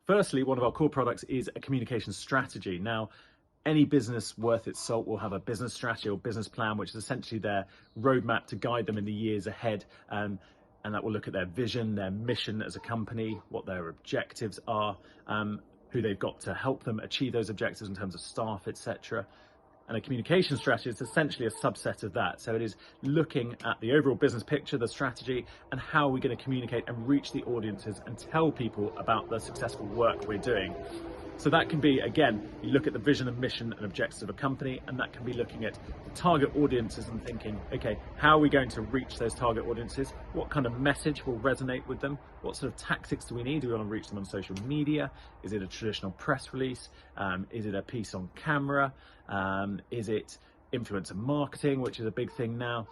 Firstly, one of our core products is a communication strategy. Now, any business worth its salt will have a business strategy or business plan, which is essentially their roadmap to guide them in the years ahead. And that will look at their vision, their mission as a company, what their objectives are, who they've got to help them achieve those objectives in terms of staff, etc. And a communication strategy is essentially a subset of that. So it is looking at the overall business picture, the strategy, and how we're going to communicate and reach the audiences and tell people about the successful work we're doing. So that can be, again, you look at the vision and mission and objectives of a company, and that can be looking at the target audiences and thinking, okay, how are we going to reach those target audiences? What kind of message will resonate with them? What sort of tactics do we need? Do we want to reach them on social media? Is it a traditional press release? Is it a piece on camera? Is it influencer marketing, which is a big thing now?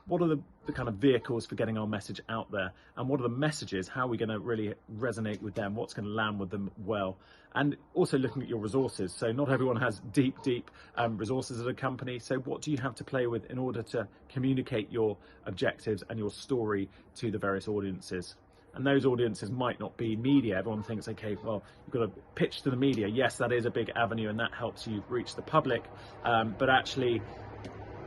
What are the kind of vehicles for getting our message out there? And what are the messages? How are we going to really resonate with them? What's going to land with them well? And also looking at your resources. So not everyone has deep resources at a company. So what do you have to play with in order to communicate your objectives and your story to the various audiences? And those audiences might not be media. Everyone thinks, okay, well, you've got to pitch to the media. Yes, that is a big avenue and that helps you reach the public. But actually,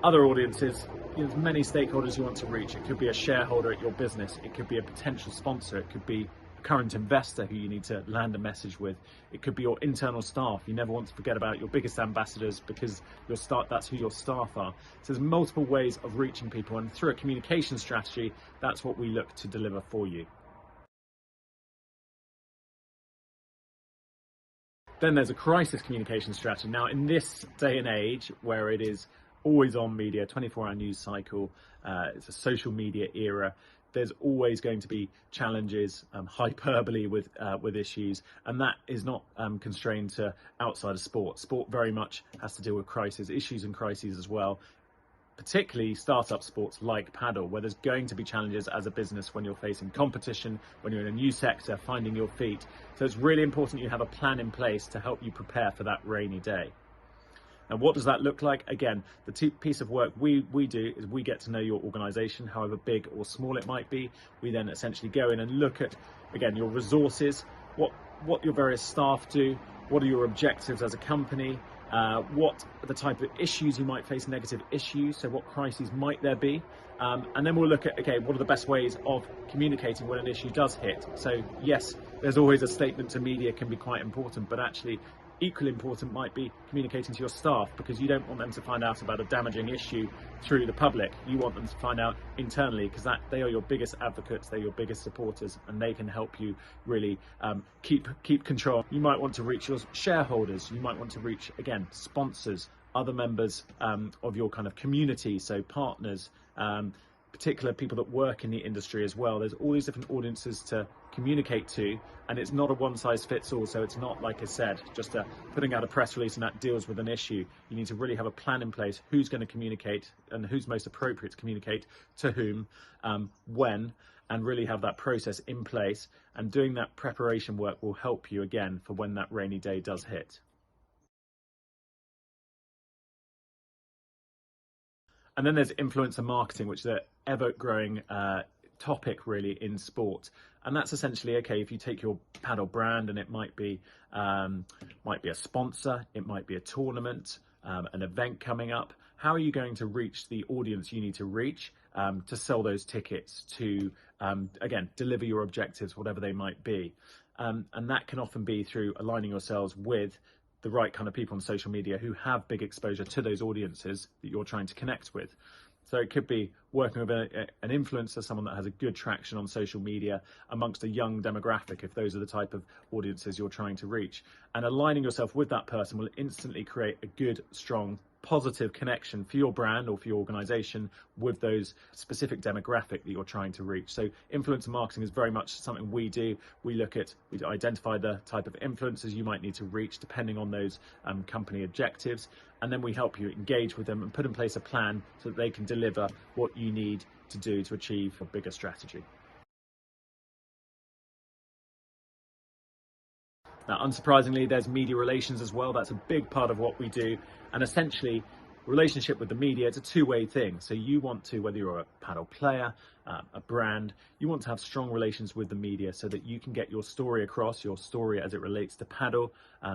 other audiences, there's many stakeholders you want to reach. It could be a shareholder at your business. It could be a potential sponsor. It could be a current investor who you need to land a message with. It could be your internal staff. You never want to forget about your biggest ambassadors because that's who your staff are. So there's multiple ways of reaching people. And through a communication strategy, that's what we look to deliver for you. Then there's a crisis communication strategy. Now, in this day and age where it is always on media, 24-hour news cycle, it's a social media era, there's always going to be challenges, hyperbole with issues, and that is not constrained to outside of sport. Sport very much has to deal with crises, issues and crises as well, particularly startup sports like Padel, where there's going to be challenges as a business when you're facing competition, when you're in a new sector, finding your feet. So it's really important you have a plan in place to help you prepare for that rainy day. Now, what does that look like? Again, the piece of work we do is we get to know your organization, however big or small it might be. We then essentially go in and look at, again, your resources, what your various staff do, what are your objectives as a company, what are the type of issues you might face, negative issues, so what crises might there be, and then we'll look at, okay, what are the best ways of communicating when an issue does hit. So yes, there's always a statement to media can be quite important, but actually equally important might be communicating to your staff, because you don't want them to find out about a damaging issue through the public. You want them to find out internally, because they are your biggest advocates, they're your biggest supporters, and they can help you really keep control. You might want to reach your shareholders, you might want to reach, again, sponsors, other members of your kind of community, so partners, particular people that work in the industry as well. There's all these different audiences to communicate to, and it's not a one-size-fits-all. So it's not, like I said, just putting out a press release and that deals with an issue. You need to really have a plan in place, who's going to communicate and who's most appropriate to communicate to whom, when, and really have that process in place. And doing that preparation work will help you, again, for when that rainy day does hit. And then there's influencer marketing, which is an ever-growing topic really in sport. And that's essentially, okay, if you take your Padel brand, and it might be a sponsor, it might be a tournament, an event coming up. How are you going to reach the audience you need to reach to sell those tickets, to, again, deliver your objectives, whatever they might be? And that can often be through aligning yourselves with the right kind of people on social media who have big exposure to those audiences that you're trying to connect with. So it could be working with an influencer, someone that has a good traction on social media amongst a young demographic, if those are the type of audiences you're trying to reach. And aligning yourself with that person will instantly create a good, strong, positive connection for your brand or for your organization with those specific demographic that you're trying to reach. So influencer marketing is very much something we do. We identify the type of influencers you might need to reach depending on those company objectives, and then we help you engage with them and put in place a plan so that they can deliver what you need to do to achieve a bigger strategy. Now, unsurprisingly, there's media relations as well. That's a big part of what we do. And essentially, relationship with the media, it's a two-way thing. So you want to, whether you're a paddle player, a brand, you want to have strong relations with the media so that you can get your story across, your story as it relates to paddle,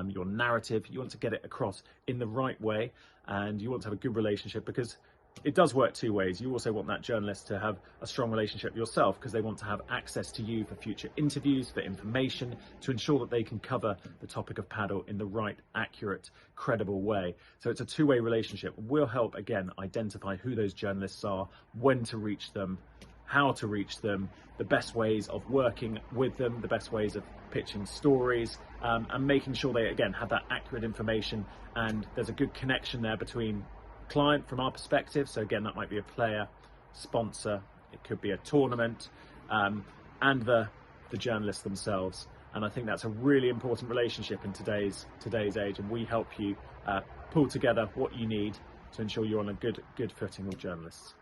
your narrative. You want to get it across in the right way, and you want to have a good relationship, because it does work two ways. You also want that journalist to have a strong relationship yourself, because they want to have access to you for future interviews, for information, to ensure that they can cover the topic of paddle in the right, accurate, credible way. So it's a two-way relationship. We'll help, again, identify who those journalists are, when to reach them, how to reach them, the best ways of working with them, the best ways of pitching stories, and making sure they, again, have that accurate information, and there's a good connection there between client from our perspective. So again, that might be a player, sponsor, it could be a tournament, and the journalists themselves. And I think that's a really important relationship in today's age, and we help you pull together what you need to ensure you're on a good footing with journalists.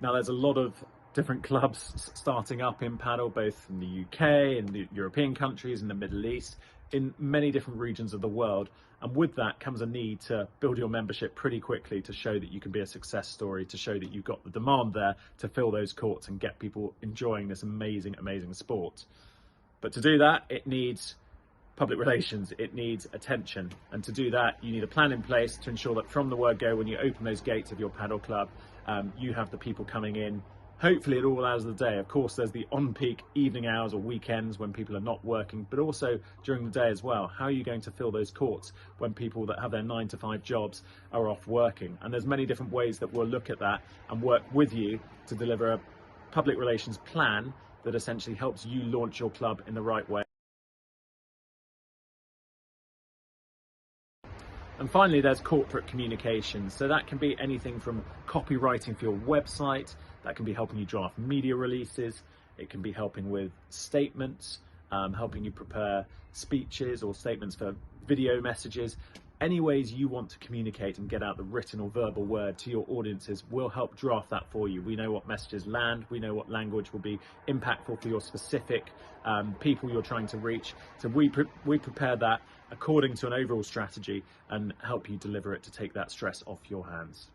Now, there's a lot of different clubs starting up in paddle, both in the UK, in the European countries, in the Middle East, in many different regions of the world. And with that comes a need to build your membership pretty quickly, to show that you can be a success story, to show that you've got the demand there to fill those courts and get people enjoying this amazing, amazing sport. But to do that, it needs public relations, it needs attention. And to do that, you need a plan in place to ensure that from the word go, when you open those gates of your paddle club, you have the people coming in, hopefully at all hours of the day. Of course, there's the on-peak evening hours or weekends when people are not working, but also during the day as well. How are you going to fill those courts when people that have their 9-to-5 jobs are off working? And there's many different ways that we'll look at that and work with you to deliver a public relations plan that essentially helps you launch your club in the right way. And finally, there's corporate communications. So that can be anything from copywriting for your website, that can be helping you draft media releases, it can be helping with statements, helping you prepare speeches or statements for video messages. Any ways you want to communicate and get out the written or verbal word to your audiences, we'll help draft that for you. We know what messages land, we know what language will be impactful for your specific people you're trying to reach. So we prepare that according to an overall strategy and help you deliver it to take that stress off your hands.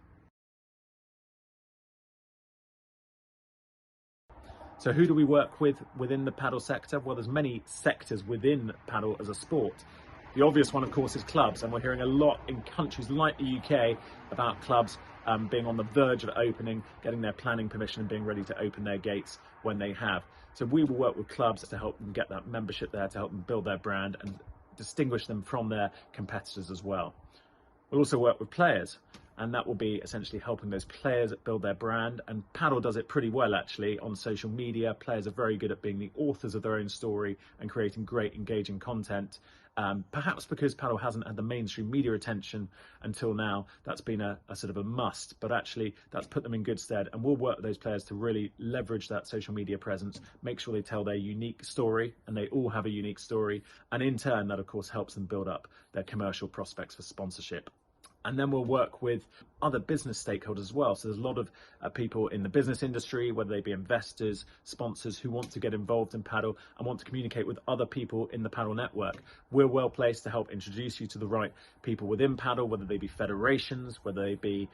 So who do we work with within the paddle sector? Well, there's many sectors within paddle as a sport. The obvious one, of course, is clubs, and we're hearing a lot in countries like the UK about clubs being on the verge of opening, getting their planning permission and being ready to open their gates when they have. So we will work with clubs to help them get that membership there, to help them build their brand and distinguish them from their competitors as well. We'll also work with players, and that will be essentially helping those players build their brand. And paddle does it pretty well, actually, on social media. Players are very good at being the authors of their own story and creating great, engaging content. Perhaps because paddle hasn't had the mainstream media attention until now, that's been a sort of a must, but actually that's put them in good stead. And we'll work with those players to really leverage that social media presence, make sure they tell their unique story, and they all have a unique story. And in turn, that of course helps them build up their commercial prospects for sponsorship. And then we'll work with other business stakeholders as well. So there's a lot of people in the business industry, whether they be investors, sponsors, who want to get involved in paddle and want to communicate with other people in the paddle network. We're well placed to help introduce you to the right people within paddle, whether they be federations, whether they be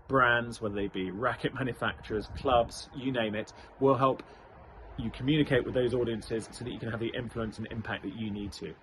brands, whether they be racket manufacturers, clubs, you name it. We'll help you communicate with those audiences so that you can have the influence and impact that you need to.